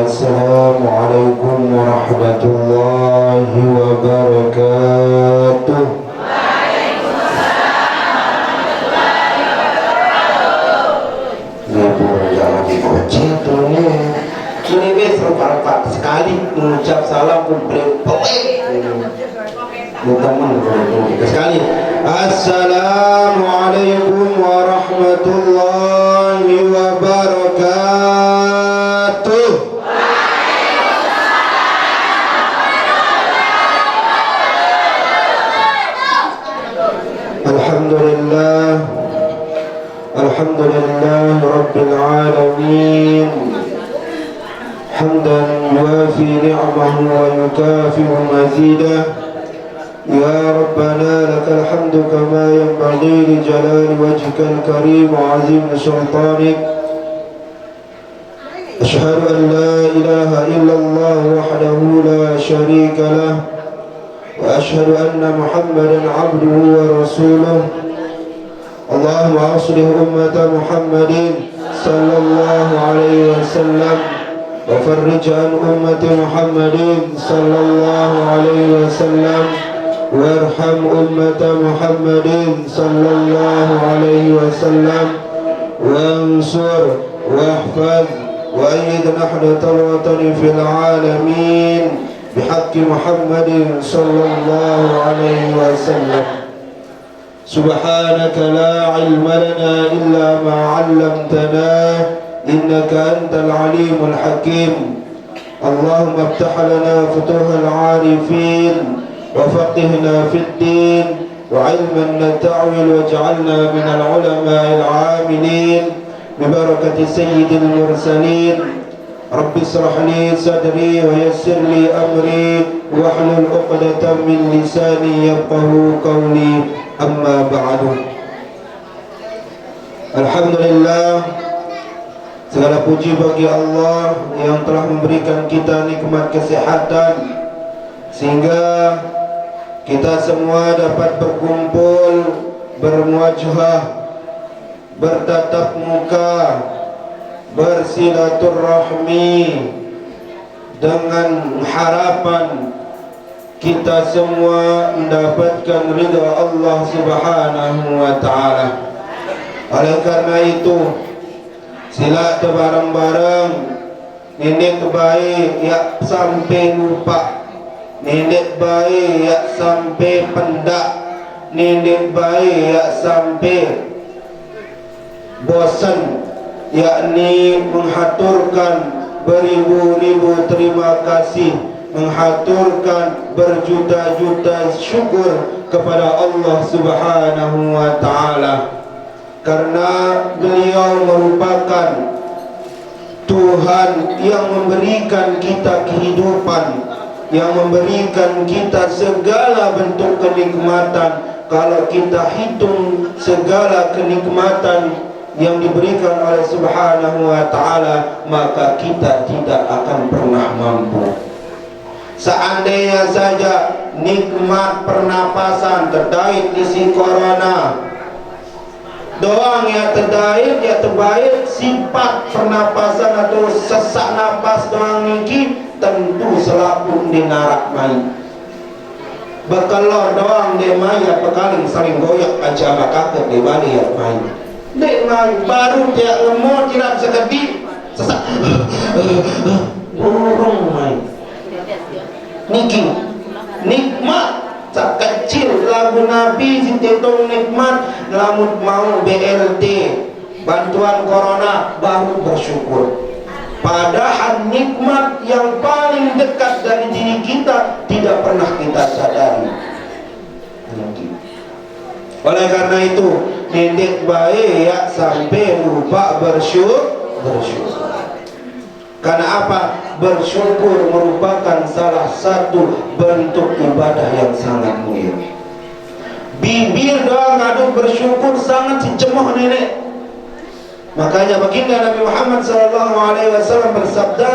Assalamualaikum warahmatullahi wabarakatuh. Libur jangan dikunci tuh nih. Ini besok Pak sekali mengucap salam pun sekali. Assalamualaikum warahmatullahi wabarakatuh. Alhamdulillah Rabbil Alamin, hamdan yuwafi ni'amahu wa yukafi'u mazidah. Ya Rabbana lakal hamdu kama yanbaghi li jalali wajhikal karim wa azim sultanik. Ashhadu an la ilaha illallah wahdahu la sharika lah, wa ashhadu anna Muhammadan abduhu wa rasuluh. Allahumma aslih ummata Muhammadin sallallahu alaihi wasallam wa farrij an ummati Muhammadin sallallahu alaihi wasallam warham ummata Muhammadin sallallahu alaihi wasallam wansur wahfaz wa ayyid nahdatal watani fil alamin bihaqqi Muhammadin sallallahu alaihi wasallam. Subhanaka la ilma lana illa ma 'allamtana innaka antal alimul hakim. Allahumma iftah lana futuhal 'arifin wa faqihna fid din wa 'ilman nata'wil waj'alna minal 'ulama'il 'amilin bi barakati sayyidil mursalin. Rabbi israh li sadri wa yassir li amri wahlul 'uqdatam min lisani yafqahu qawli. Amma ba'du. Alhamdulillah, segala puji bagi Allah yang telah memberikan kita nikmat kesehatan sehingga kita semua dapat berkumpul, bermuajahah, bertatap muka, bersilaturahmi dengan harapan kita semua mendapatkan ridha Allah Subhanahu wa ta'ala. Oleh karena itu, sila bareng-bareng nenek baik ya sampai lupa, nenek baik ya sampai pendak, nenek baik ya sampai bosan, yakni menghaturkan beribu-ribu terima kasih, menghaturkan berjuta-juta syukur kepada Allah Subhanahu wa ta'ala, karena beliau merupakan Tuhan yang memberikan kita kehidupan, yang memberikan kita segala bentuk kenikmatan. Kalau kita hitung segala kenikmatan yang diberikan oleh Subhanahu wa ta'ala, maka kita tidak akan pernah mampu. Seandainya saja nikmat pernapasan terkait isi corona doang ya terkait ya terbaik, sifat pernapasan atau sesak napas doang niki tentu selapun di narak mai. Bekelor doang de mai ya pekaling sering goyak aja makake di bali ya mai. Dek mai baru dia ngemot tidak sekedip sesak. Burung mai. Niki nikmat tak kecil lagu Nabi sintetong nikmat. Lamun mau BLT bantuan corona baru bersyukur. Padahal nikmat yang paling dekat dari diri kita tidak pernah kita sadari. Oleh karena itu nenek baik ya sampai lupa bersyukur. Karena apa? Bersyukur merupakan salah satu bentuk ibadah yang sangat mulia. bersyukur sangat si cemoh nenek. Makanya baginda Nabi Muhammad SAW bersabda,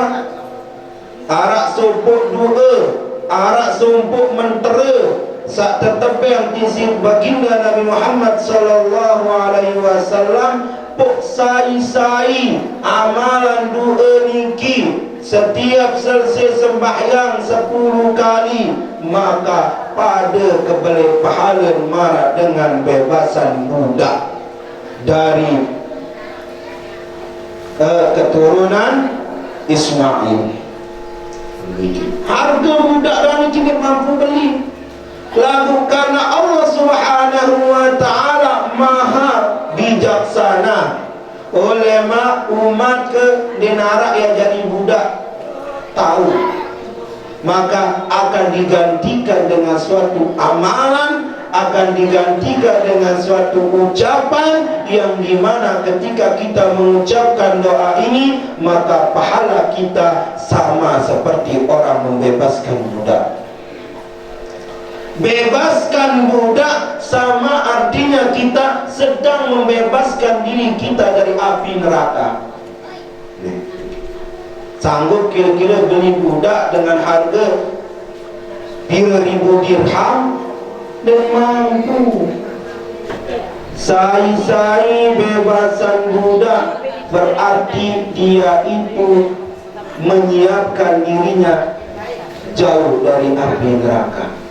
arak sumpuk dua, arak sumpuk mentera, sak tetepeng tisi baginda Nabi Muhammad SAW puk sai-sai amalan dua niki setiap selesai sembahyang 10 kali, maka pada kebalik pahala marah dengan bebasan budak dari keturunan Ismail. Harga budak orang ini mampu beli. Lalu karena Allah Subhanahu wa ta'ala maha bijaksana, oleh umat ke dinara yang jadi budak tahu, maka akan digantikan dengan suatu amalan, akan digantikan dengan suatu ucapan yang dimana ketika kita mengucapkan doa ini, maka pahala kita sama seperti orang membebaskan budak. Bebaskan budak sama artinya kita sedang membebaskan diri kita dari api neraka. Sanggup kira-kira beli budak dengan harga 3.000 dirham? Dan mampu. Sai-sai bebasan budak berarti dia itu menyiapkan dirinya jauh dari api neraka.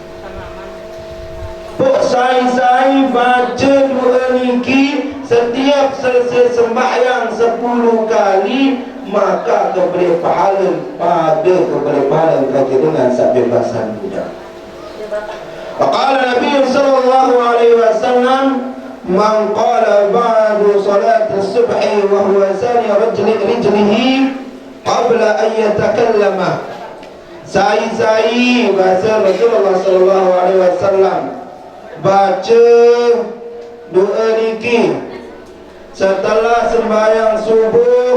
Pok sai-sai baca dua niki setiap selesai sembahyang 10 kali, maka keberi pahala pada keberi pahala bagi dengan bebasan budak. Qala Nabi sallallahu alaihi wasallam, man qala ba'du salat as-subhi wa huwa sani rijlihi qabla an yatakallama. Sai-sai bahasa Rasulullah sallallahu alaihi wasallam baca doa niki setelah sembahyang subuh,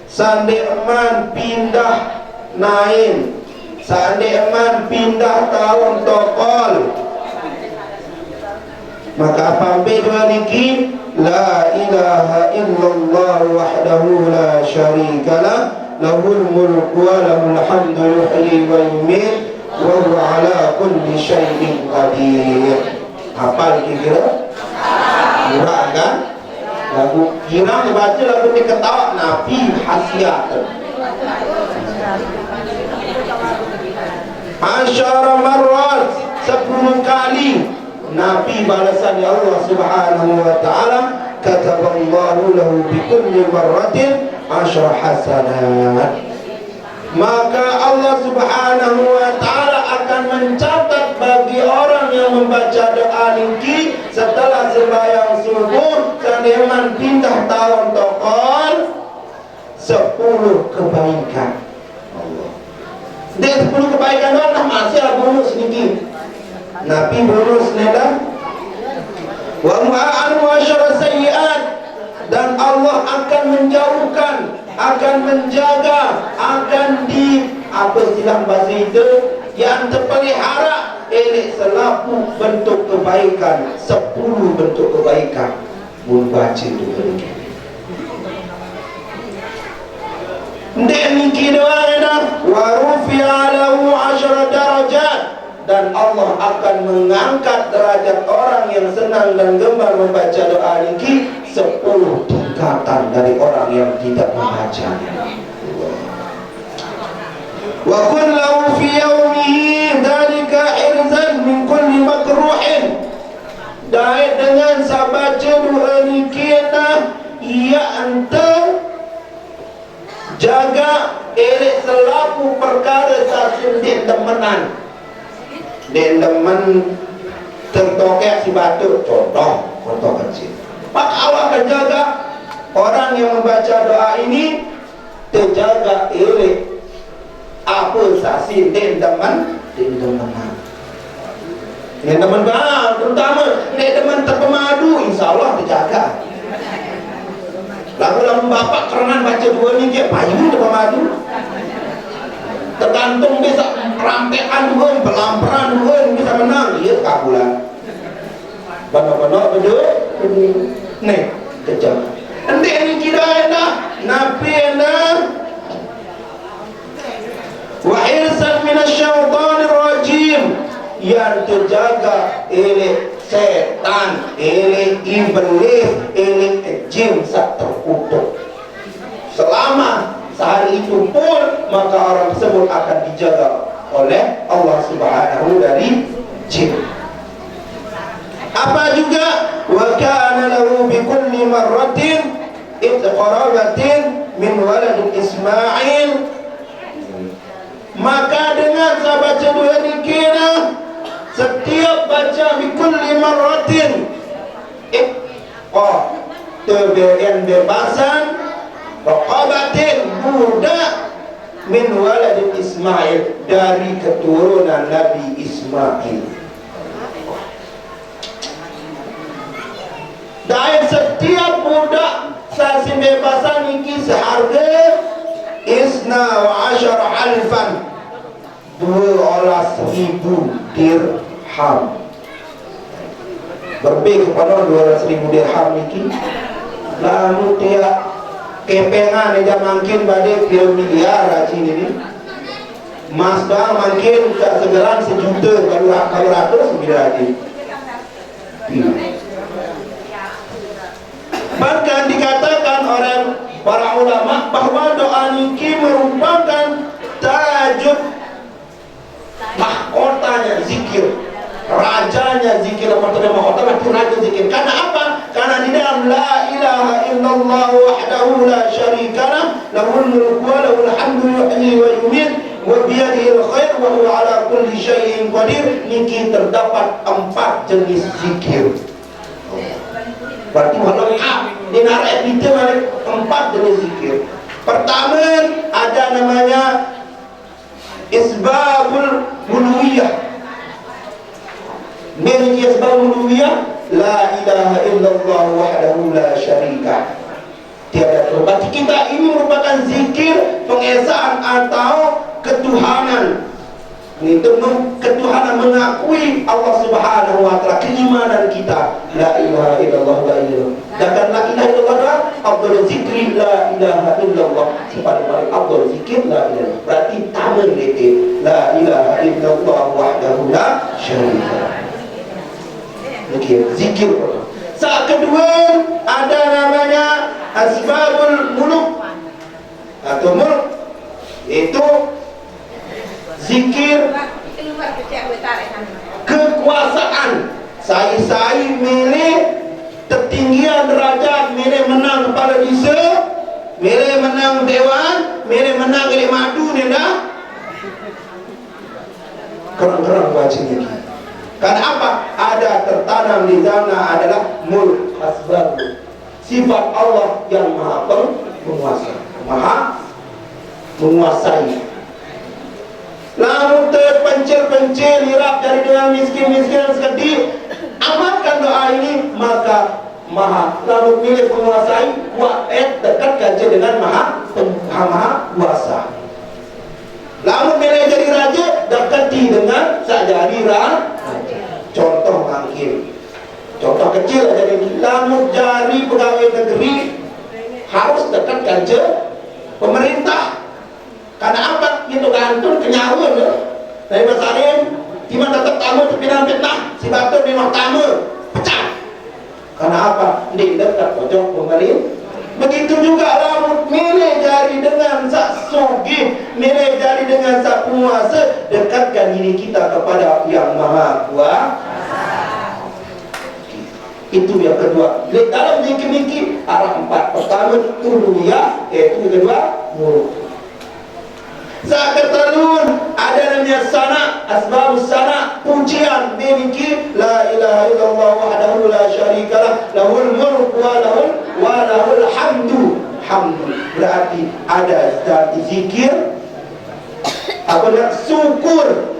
sandi eman pindah nain, sandi eman pindah tahun tokol, maka apabila doa niki, la ilaha illallah wahdahu la syarikalah, lahul mulku wa lahul hamdu yuhyi wa yumiit wa huwa ala kulli syai'in qadir. Hafal kira-kira? Murah kan? Lagu kira baca lagu ni ketawa Nabi khasiat. Asyara marrat 10 kali Nabi balasan ya Allah Subhanahu wa ta'ala, kataballahu lahu bi kulli marratin 10 hasanat. Maka Allah Subhanahu wa ta'ala akan mencatat bagi orang yang membaca doa niki setelah sembahyang subuh kandeman pindah tahun tokol 10 kebaikan. Allah. Dia 10 kebaikan doang dah masih ada bonus niki. Nabi bonus neda. Wa ma'an wa syara sayyi'at, dan Allah akan menjauhkan, akan menjaga, akan di apa istilah bahasa itu yang terpelihara elok selaku bentuk kebaikan, 10 bentuk kebaikan mun baca itu begini. Ndek niki doang dah wa rufi'a lahu 10 darajat, dan Allah akan mengangkat derajat orang yang senang dan gemar membaca doa niki 10 tingkatan dari orang yang tidak membacanya. Wa kullu fi yawmihi dzalika irzan min kulli makruhin, dan dengan sabaca doa niki ia anta jaga elok selaku perkara sasin di temenan, di temen tertokek si batu, contoh kecil. Maka awak akan jaga orang yang membaca doa ini terjaga elok apa sasin di temen, di temenan. Di temen terutama di temen terpemadu, insya Allah terjaga. Lalu bapak kerenan baca dua ni dia payu terpemadu. Tergantung bisa perampean dua, pelamperan dua bisa menang, iya kabulan. Bana-bana betul. Nih, kejam. Nanti ini kita enak, nabi enak. Wa irsan minasyaitonir rajim, yang terjaga oleh setan, oleh iblis, oleh jin sak terkutuk. Selama sehari itu pun, maka orang tersebut akan dijaga oleh Allah Subhanahu dari jin. Apa juga, wa kana lahu bi kulli marratin qarabatin min walad Ismail, maka dengan saya baca dua dikira, setiap baca bi kulli marratin terberian bebasan qarabatin budak min walad Ismail, dari keturunan Nabi Ismail. Dan setiap budak sasi bebasan iki seharga 12 alfan, 12.000 dirham. Berbeda kepada 12.000 dirham iki. Lalu dia kepengan aja makin badai kira miliar aja ini. Mas dah makin tak segeran sejuta kalau ratus miliar aja. Bahkan dikatakan oleh para ulama bahwa doa niki merupakan tajuk mahkotanya zikir, rajanya zikir. Mahkota itu raja zikir. Karena apa? Karena di dalam la ilaha illallah wahdahu la syarikalah, lahul mulku wa lahul hamdu yuhyi wa yumiit wa biyadihil khair wa huwa ala kulli syai'in qadir, niki terdapat 4 jenis zikir. Berarti lengkap di narak kita ada 4 jenis zikir. Pertama ada namanya isbabul uluhiyah. Ini isbabul uluhiyah, la ilaha illallah wahdahu la syarika. Tiada Tuhan. Berarti kita ini merupakan zikir pengesaan atau ketuhanan. Ini ketuhanan, mengakui Allah Subhanahu wa ta'ala, keimanan kita. La ilaha illallah la ilaha. Dan la ilaha illallah afdhalul zikri la ilaha illallah. Paling afdhal zikir la ilaha. Berarti taman itu la ilaha illallah wahdahu la syarika. Okey, zikir. Saat kedua ada namanya asbabul muluk atau mulk, itu zikir kekuasaan. Saya milih ketinggian derajat, milih menang kepala desa, milih menang dewan, milih menang ini madu ni dah. Kerang-kerang bacanya. Karena apa? Ada tertanam di sana adalah mulk asbab. Sifat Allah yang maha penguasa, maha menguasai. Lalu terpencil-pencil, hirap dari dengan miskin-miskin sekali, amalkan doa ini, maka maha lalu pilih penguasai, dekatkan je dengan maha kuasa. Lalu pilih jadi raja, dekati dengan sajari raja. Contoh mungkin, contoh kecil aja ini. Lalu jari pegawai negeri harus dekatkan je pemerintah. Karena apa? Itu gantung kenyawa ya. Dari masalahnya tiba tetap tamu terpindah fitnah, si batu di mahkamah pecah. Karena apa? Di dekat pojok pemerintah. Begitu juga rambut milih jari dengan sak sugih, milih jari dengan sak penguasa, dekatkan diri kita kepada yang maha kuasa. Itu yang kedua. Dalam zikir-zikir arah 4. Pertama uluhiyah, yaitu yang kedua mulk. Saat keterun ada namanya sana, asbabus sana, pujian, zikir la ilaha illallah wahdahu la syarikalah, lahul mulk wa lahul hamdu. Hamdu berarti ada zikir, apa namanya, syukur.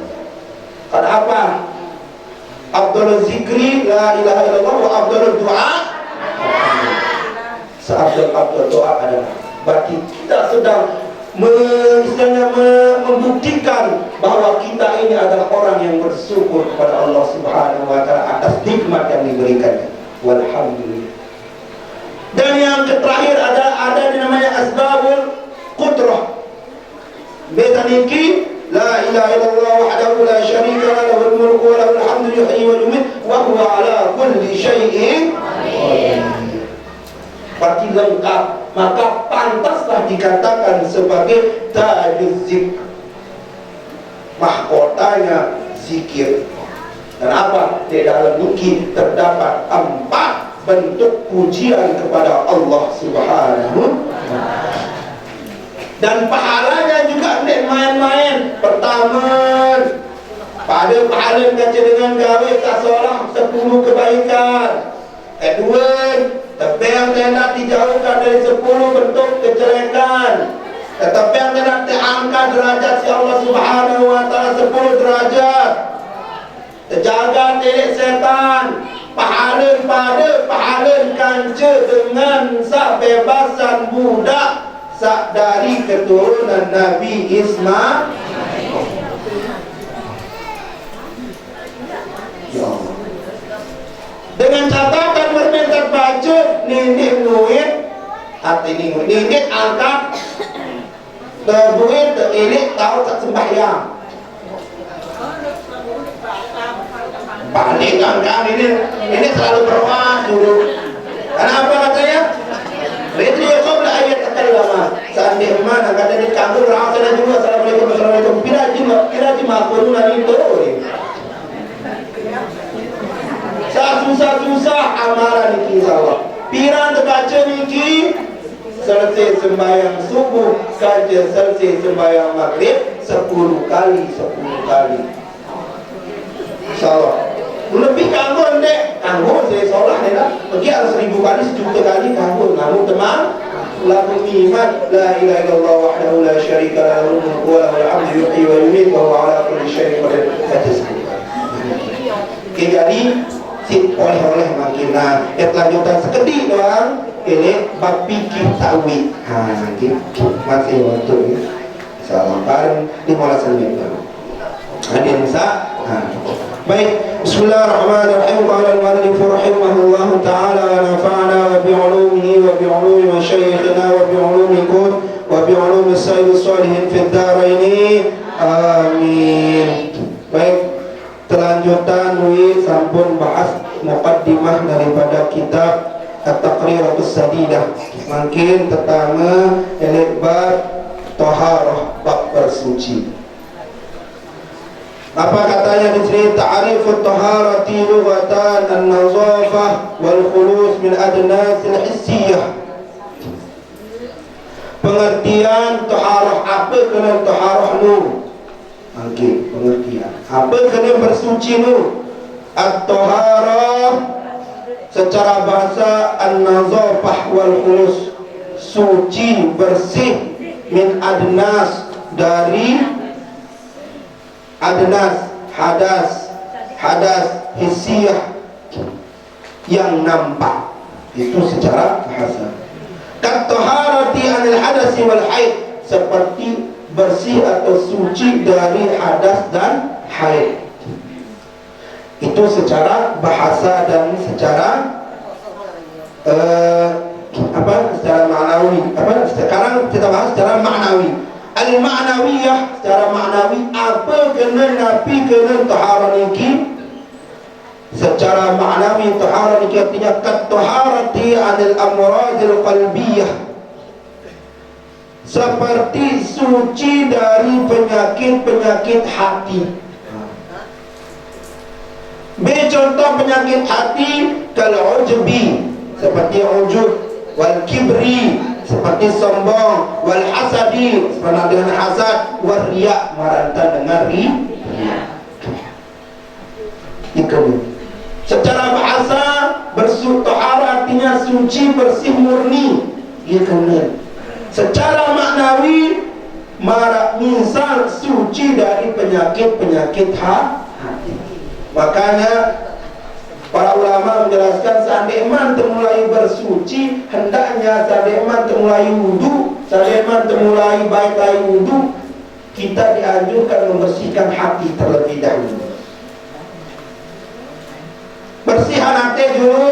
Karena apa? Afdhalul zikri la ilaha illallah wa afdhalud du'a. Seafdal doa adalah, berarti kita sedang membuktikan bahwa kita ini adalah orang yang bersyukur kepada Allah Subhanahu wa taala atas nikmat yang diberikannya. Walhamdulillah. Dan yang terakhir ada namanya asbabul qudrah. Beta niki la ilaha illallah wahdahu la syarika lahu lahul mulku wa lahul hamdu yuhyi wa yumiit wa huwa ala kulli syai'in qadir. Berarti lengkap, maka pantaslah dikatakan sebagai tajuz zikr, mahkotanya zikir. Dan apa? Di dalam niki terdapat 4 bentuk pujian kepada Allah Subhanahu wa taala. Dan pahalanya juga tidak main-main. Pertama, pada pahala baca dengan gawe tak salah 10 kebaikan. Kedua, tapi yang tidak dijauhkan dari 10 bentuk kejelekan. Tetapi yang tidak diangkat derajat si Allah Subhanahu wa taala 10 derajat. Terjaga dari setan. Pahala pada pahala kanca dengan sak bebasan budak sak dari keturunan Nabi Ismail. Ya Allah. Dengan catatan berminta baca nenek nuit hati nenek angkat terbuit terelik tahu tak sembahyang balik angkat ini selalu berwas dulu. Kenapa katanya? Itu ya kau bela ayat lama. Seandainya mana kata di kampung rasa dan juga assalamualaikum kira kuruna itu. Susah amalan niki insyaallah. Pirang terbaca niki selesai sembahyang subuh, kajian selesai sembahyang maghrib 10 kali. Insyaallah. Lebih kanggo ndek, kanggo saya sholat dah. Pergi harus 1000 kali, 1 kali kanggo. Namun teman, lagu iman la ilaha illallah wahdahu la syarika lahu lahul mulku wa lahul hamdu yuhyi wa yumiit wa huwa ala kulli syai'in qadir. Jadi oleh makin lanjutan sekedik doang ini bab fikih takwil. Gitu masih waktu ya. Salam bareng 15 menit. Hadirin sa. Baik, bismillahirrahmanirrahim. Qala al-muallif rahimahullahu ta'ala wa nafa'ana wa bi'ulumihi wa bi'ulumi masyayikhina wa bi'ulumikum wa bi'ulumi sayyidus salihin fid dharain. Amin. Baik, kelanjutan wi sampun bahas muqaddimah daripada kitab At-Taqriratus Sadidah. Makin pertama bab taharah, bab bersuci. Apa katanya di sini? Ta'rifut taharati lughatan an-nazafah wal khulus min adnasil hissiyah. Pengertian taharah, apa kena taharah nu? Okey, pengertian. Apa kena bersuci nu? At-taharah secara bahasa an-nazafah wal khulus, suci, bersih, min adnas, dari adnas, hadas hissiyah, yang nampak. Itu secara bahasa. Kat taharati anil hadasi wal haid, seperti bersih atau suci dari hadas dan haid. Itu secara bahasa dan secara secara ma'nawi. Sekarang kita bahas secara ma'nawi. Al-ma'nawiyah, secara ma'nawi, apa kena Nabi kena taharah niki? Secara ma'nawi taharah niki artinya kat taharati anil amradil qalbiyah, seperti suci dari penyakit-penyakit hati. Contoh penyakit hati kalau ujbi, seperti ujub, wal kibri, seperti sombong, wal hasadi, seperti dengan hasad, wal riya, maranta dengan riya. Itu. Secara bahasa bersuci artinya suci, bersih, murni. Itu. Secara maknawi misal suci dari penyakit-penyakit hati. Makanya para ulama menjelaskan seandainya iman termulai bersuci, hendaknya seandainya iman termulai wudu, Saleman temulai baik air wudhu, kita dianjurkan membersihkan hati terlebih dahulu. Bersihan hati dulu,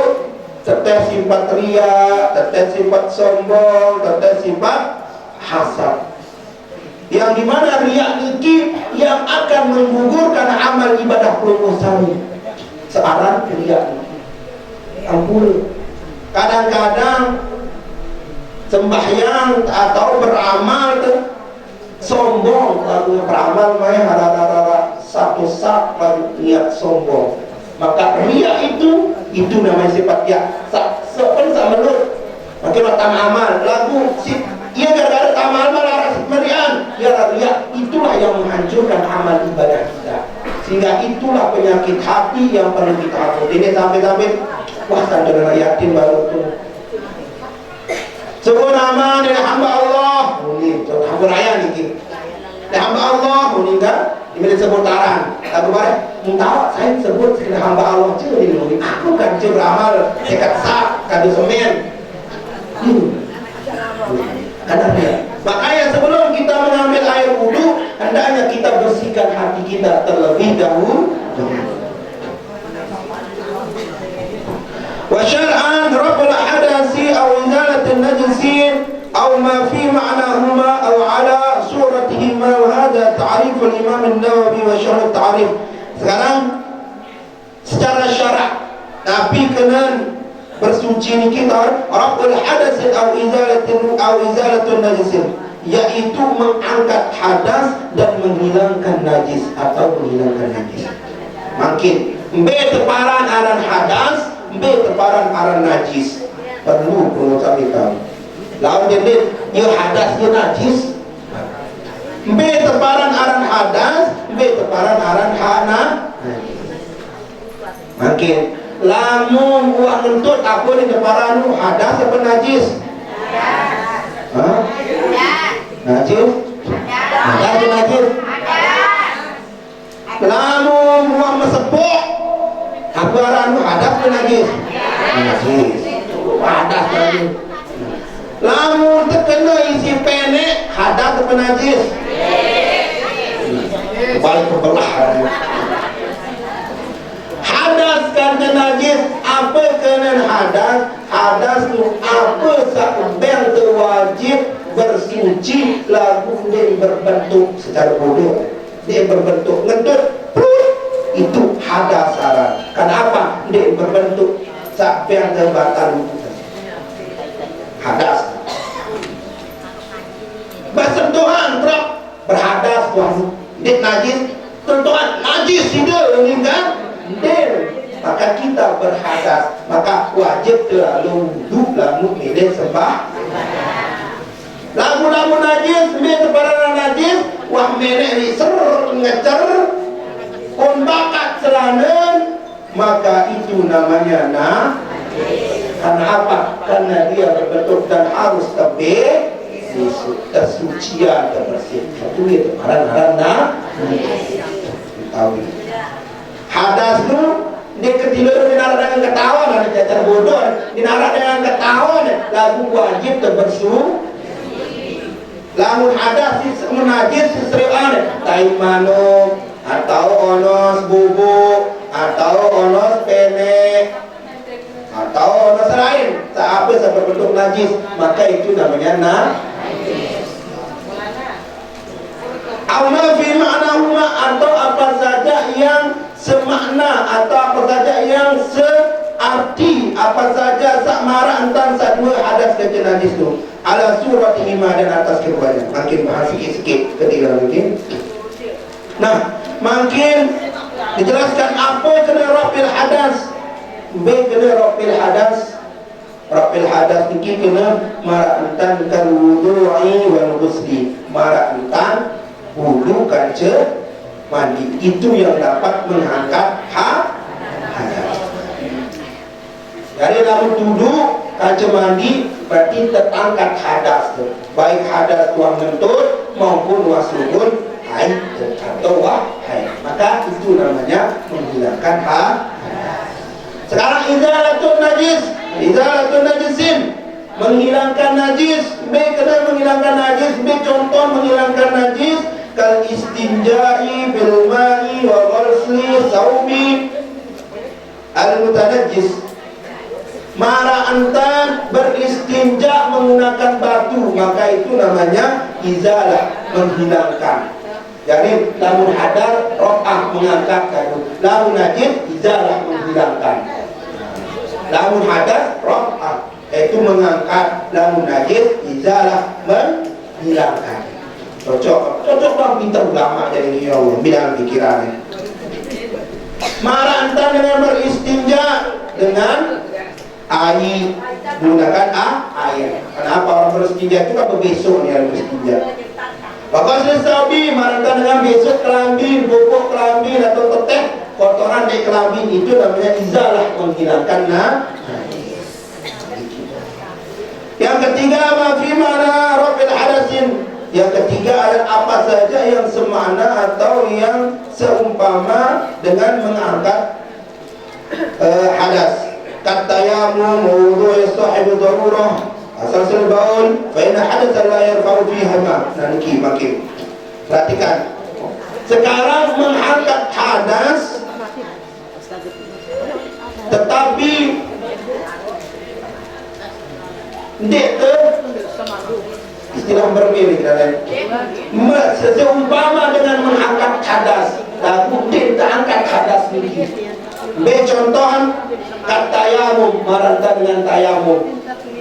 tetap sifat ria, tetap sifat sombong, tetap sifat hasad. Yang dimana riak dikit yang akan menggugurkan amal ibadah puluh sani. Sekarang riak ampun. Kadang-kadang sembahyang atau beramal tuh sombong, lalu beramal main harara satu sak lalu niat sombong. Maka riak itu namanya sifat riak. Sepen sama menurut. Makin matang amal lagu si ia gara-gara amal malah merian, ya riak itulah yang menghancurkan amal ibadah kita. Sehingga itulah penyakit hati yang perlu kita hapus. Ini sampai-sampai wah sadar yakin baru itu. Sebut nama dari hamba Allah, ini hamba raya nih. Dari hamba Allah, meninggal di mana seputaran. Lalu baru minta saya sebut sekedar hamba Allah cuy ini. Aku kan cuy beramal sekat sak kado semen. Karena dia. Makanya sebelum kita mengambil air wudhu, hendaknya kita bersihkan hati kita terlebih dahulu. Wa syar'an raf'ul hadasi aw izalatin najisin aw ma fi ma'nahuma aw ala suratihima wa hadha ta'rif al-Imam an-Nawawi wa syarh ta'rif. Sekarang secara syarak Nabi kena bersuci ni kita raf'ul hadas aw izalatun najisin, yaitu mengangkat hadas dan menghilangkan najis atau menghilangkan najis. Makin B teparan aran hadas, B teparan aran najis. Perlu sampai tahu. Lalu jadi ya hadas ya najis. B teparan aran hadas, B teparan aran najis. Makin lamun uang ngentut aku ni deparan hadas apa najis? Hah? Najis? Hadas ke najis? Lamun uang mesepuk aku aranu hadas ke najis? Najis. Hadas najis. Lamun terkena isi penek hadas apa najis? Balik ke belah. Hadas karena najis, apa kena hadas? Hadas tu apa sakbel terwajib bersuci lagu dia berbentuk secara bodoh. Dia berbentuk ngentut, itu hadas aran. Kenapa? Dia berbentuk sakbel terbatal. Hadas. Bersentuhan terap berhadas tuan. Dia najis, sentuhan najis tidak meninggal. Maka kita berhadas, maka wajib terlalu wudhu lalu milih sembah. Lagu-lagu najis, milih barang najis, wah milih riser ngecer, kon bakat selanen, maka itu namanya najis. Karena apa? Karena dia berbentuk dan harus tersucian, terbersih. Itu itu barang-barang najis. Tahu. Hadas tu dia ketidur dinara dengan ketawa dan cacar bodoh dinara dengan ketawa lagu wajib terbersuh. Lamun hadas menajis seserian tai manuk atau onos bubuk atau onos pene atau onos lain apa berbentuk najis, maka itu namanya najis. Awma fi ma'nahuma, atau apa saja yang semakna atau apa saja yang searti, apa saja sakmara antan sadua hadas dan najis itu ala surat hima dan atas keduanya. Makin bahas sikit-sikit ketiga mungkin. Nah, makin dijelaskan apa kena rafil hadas. B kena rafil hadas. Rafil hadas ini kena mara'antan kal wudu'i wal ghusli. Mara'antan wudu kanca mandi, itu yang dapat mengangkat hadas. Dari lalu duduk kanca mandi berarti terangkat hadas, baik hadas tuang ngentut maupun wasulun haid atau haid, maka itu namanya menghilangkan hadas. Sekarang izalatun najis, izalatun najisin, menghilangkan najis, B kena menghilangkan najis, B contoh menghilangkan najis. Kal istinja'i bil ma'i wa ghusli saubi al mutanajjis. Mara anta beristinja menggunakan batu, maka itu namanya izalah, menghilangkan. Jadi lamun hadar rof'ah mengangkat kadu, lamun najis izalah menghilangkan. Lamun hadar rof'ah itu mengangkat, lamun najis izalah menghilangkan. Cocok bang pintar ulama jadi ya Allah bilang pikirannya. Mara anta dengan beristinja dengan air, menggunakan air. Kenapa orang beristinja itu kan berbesok nih beristinja. Bapak sesabi maranta dengan besok kelambin, bobok kelambin atau teteh kotoran dari kelambin itu namanya izalah, menghilangkan Yang ketiga mafi mana rafil hadasin. Yang ketiga adalah apa saja yang semakna atau yang seumpama dengan mengangkat hadas. Katayamu mawdu'i sahibu darurah asasul baul fa inna hadatsan la yarfa'u fiha ma. Nanti makin perhatikan. Sekarang mengangkat hadas tetapi istilah berbeda kita seumpama dengan mengangkat hadas, lalu tidak angkat hadas ini. B contohan katayamum, maranta dengan tayamum.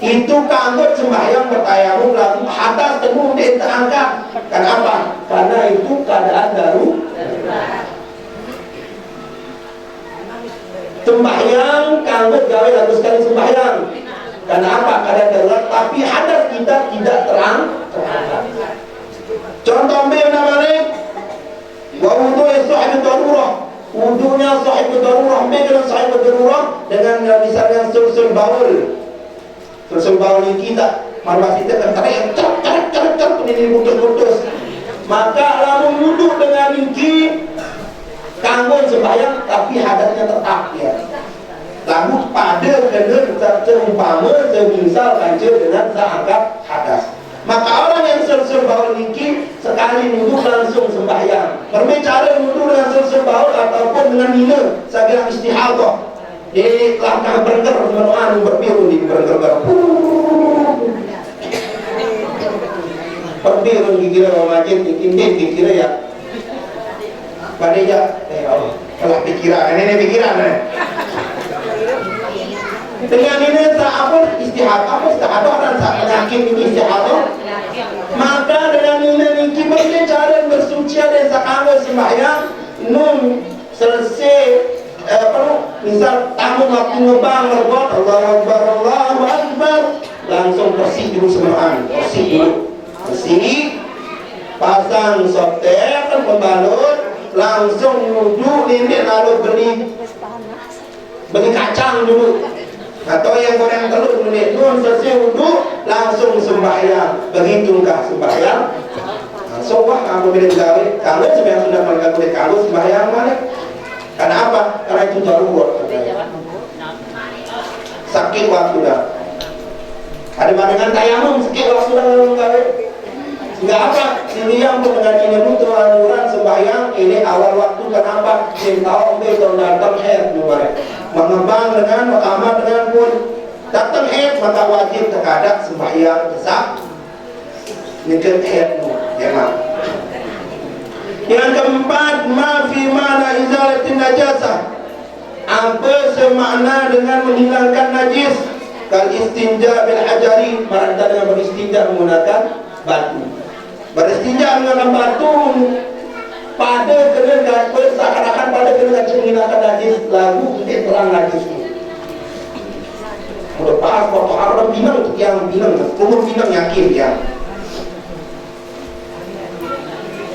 Itu kanggo sembahyang bertayamum lalu hadas temu tidak angkat. Kenapa? Karena itu keadaan darurat. Sembahyang kanggo gawe lalu sekali sembahyang. Kenapa? Keadaan darurat, tapi hadas kita tidak terangkat. Contoh B namanya wa wudu'i sahibi darurah. Wudunya sahibi darurah, B dengan sahibi darurah dengan misalnya sul baul. Sul baul ini kita marwah kita kan tarik cak ini putus. Maka lalu wudu dengan iki kanggo sembahyang tapi hadasnya tetap ya. Lalu pada kena seumpama semisal kaca dengan seangkat hadas. Maka orang yang sul baul niki sekali wudu langsung sembahyang. Berbicara wudu dengan sul baul ataupun dengan mina, saya bilang istihadah. Di langkah berger menuan berbiru di berger. Berbiru dikira wajib dikindin dikira ya. Padanya Allah, kalau pikiran ini pikiran dengan ini tak apa istihadah dan tak penyakit ini istihadah. Maka dengan ini berbicara bersuci dan sakanggo sembahyang nun selesai misal tamu waktu ngebang berbuat Allahu Akbar langsung bersih dulu sembahyang, bersih pasang software pembalut langsung wudhu ini lalu beli kacang dulu atau yang goreng telur menit nun selesai wudhu langsung sembahyang. Begitukah sembahyang? So wah aku bila gawe kalau sembahyang sudah mereka boleh kalau sembahyang mana? Karena apa? Karena itu darurat. Sakit waktu dah. Ada dengan tayamum sakit waktu dah gawe. Sehingga apa? Ini yang dengan ini butuh anuran sembahyang ini awal waktu. Kenapa? Tahu betul datang haid mulai. Mengembang dengan makamat dengan pun datang haid maka wajib terkadang sembahyang besar nikah haid memang. Yang keempat ma fi mana izalatin najasah, apa semakna dengan menghilangkan najis. Kal istinja bil hajari, maranta dengan beristinja menggunakan batu. Beristinja menggunakan batu pada kena seakan-akan pada kena menghilangkan najis lagu tidak terang najis itu. Udah bahas waktu Arab binang yang binang, umur binang yakin ya.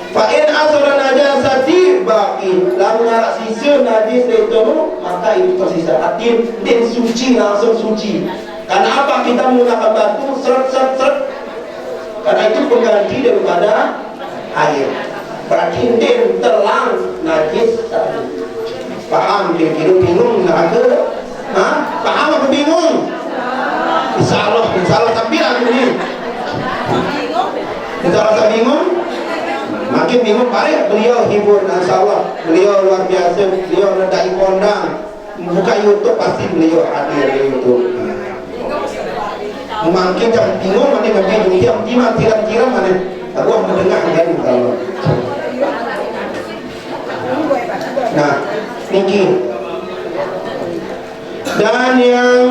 Fa'in asra najasati baqi, lalu nak sisa najis itu maka itu tersisa. Artinya dia suci langsung suci. Karena apa kita menggunakan batu seret. Karena itu pengganti daripada air. Berarti dia terlang najis satu. Paham? Kira-kira bingung nak ada? Paham apa bingung? Insya Allah tapi lah ini. Makin bingung, mari beliau hibur, insyaallah beliau luar biasa, beliau rendai kondang, buka YouTube pasti beliau hadir di YouTube. Makin jangan bingung mana nanti diam kira mana aku mendengar kan kalau. Nah, niki. Dan yang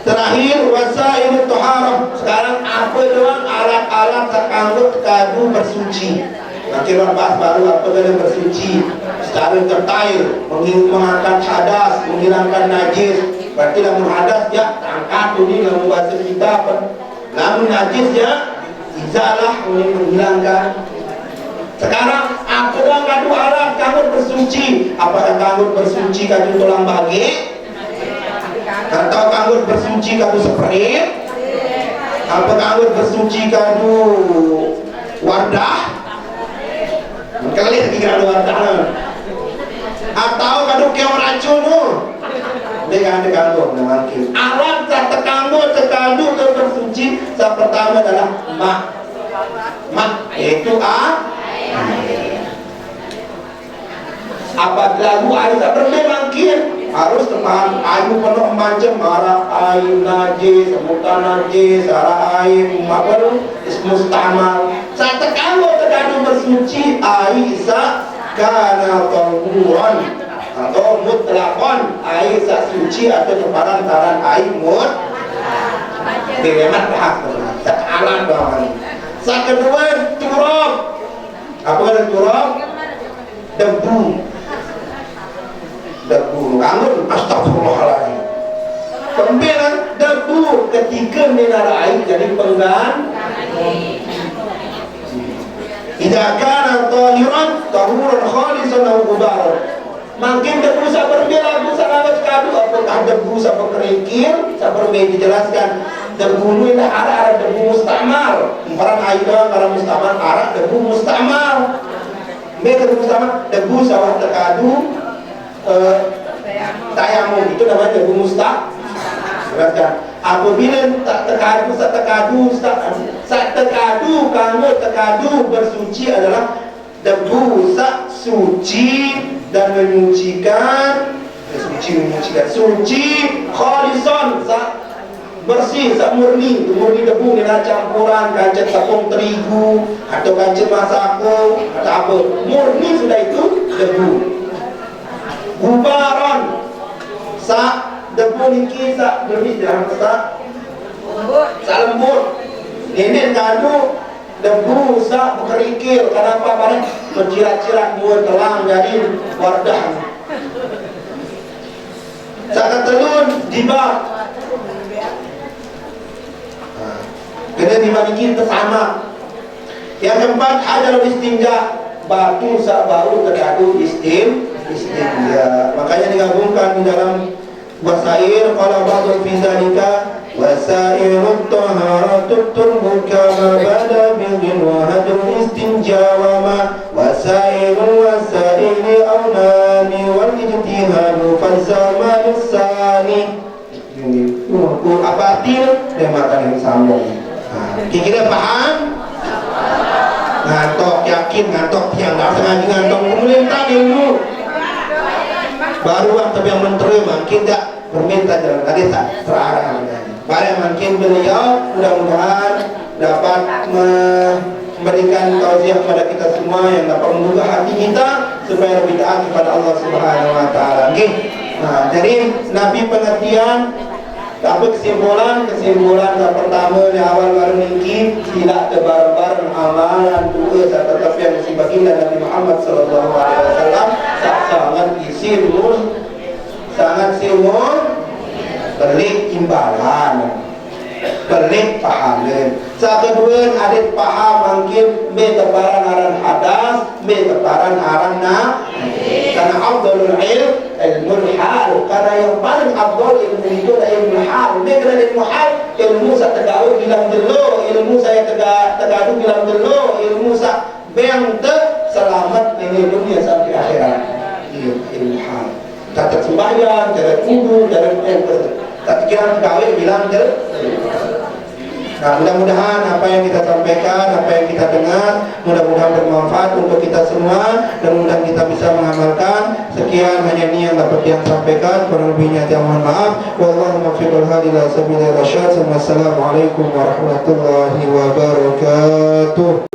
terakhir wasail taharah. Sekarang apa doang alat-alat terkanggut kadu bersuci. Nanti orang bahas baru apa kena bersuci secara tertair, mengangkat hadas, menghilangkan najis. Berarti lamun hadas ya angkat ini lamun bahasa kita apa? Lamun najis ya izalah menghilangkan. Sekarang apa doang kadu alat kanggut bersuci? Apakah kanggut bersuci kadu tulang bagi? Atau kanggut bersuci kadu spray? Apa kanggut bersuci kadu wardah? Kalian kira wardah? Atau kadu keong racun tu? Dengan kanggut mungkin. Alat tak kanggut sekadu bersuci. Yang pertama adalah mak yaitu apabila air tak mungkin harus teman air penuh macam marah air najis, semutan najis, arah air apa tu mustamal. Saat kalau terkadang bersuci air karena tahuran atau mutlakon air suci atau separan air dilemat hak alam doang. Saat kedua turab. Apa ada turab? Debu. Kangen astagfirullahaladzim. Pembelan debu ketika mineral air jadi penggan. Idza kana tahiran tahuran khalisan aw gubar. Makin debu sa berbeda debu sa lawas kadu apakah debu sa kerikil sa berbeda dijelaskan debu ini ada debu mustamal. Orang air orang mustamal arah debu mustamal. Debu mustamal debu sawah tekadu tayamum itu namanya debu mustamal. Apabila tak tekadu kamu tekadu bersuci adalah debu sak suci dan menyucikan suci khalison sak bersih sak murni debu dengan campuran kancet tepung terigu atau kancet masako atau apa murni sudah itu debu. Gubaron sak debu niki sak berbis dalam sak lembut. Ini kadu debu sak berkerikil. Kenapa barang bercirat-cirat buat telang jadi wardah. Sak telun dibak. Kena dibagi sama. Yang keempat hajar istinja batu sak bau terkadu istinja. Makanya digabungkan di dalam wasair qala ba'du fi zalika wasairut taharatut turbu kama bada bil wa hadul istinja wa ma wasairul wasaili aunani wal ijtihadu fa zamanus sani. Apa artinya? Dia makan yang sambung. Kira-kira paham? Ngantok yakin ngantok tiang dah sengaja ngantok pemerintah dulu. Baru tapi yang menteri makin tak berminta jalan tadi tak terarah. Baru makin beliau mudah-mudahan dapat memberikan tausiah kepada kita semua yang dapat membuka hati kita supaya lebih taat kepada Allah Subhanahu Wa Taala. Nah, jadi Nabi pengertian. Tapi kesimpulan yang pertama di awal baru niki tidak tebar-bar amalan dua tetapi yang sebaginda Nabi Muhammad sallallahu alaihi wasallam sangat simun belik imbalan belik pahala. Kedua adik paham mungkin be tebaran aran hadas be tebaran aran karena afdalul ilmul hal, karena yang paling afdal ilmu itu adalah ilmu hal. Dengan ilmu hal ilmu sa tegau bilang dulu, ilmu saya tegadu bilang dulu, ilmu sa beng selamat ini dunia sampai akhirat. Ilmu hal kata sembahyang, cara wudu, cara tak kira tegau bilang dulu. Nah, mudah-mudahan apa yang kita sampaikan, apa yang kita dengar, mudah-mudahan bermanfaat untuk kita semua dan mudah kita bisa mengamalkan. Sekian hanya ini yang dapat yang sampaikan, kurang lebihnya saya mohon maaf. Wallahu muwaffiqul hadi ila sabilir rasyad. Wassalamualaikum warahmatullahi wabarakatuh.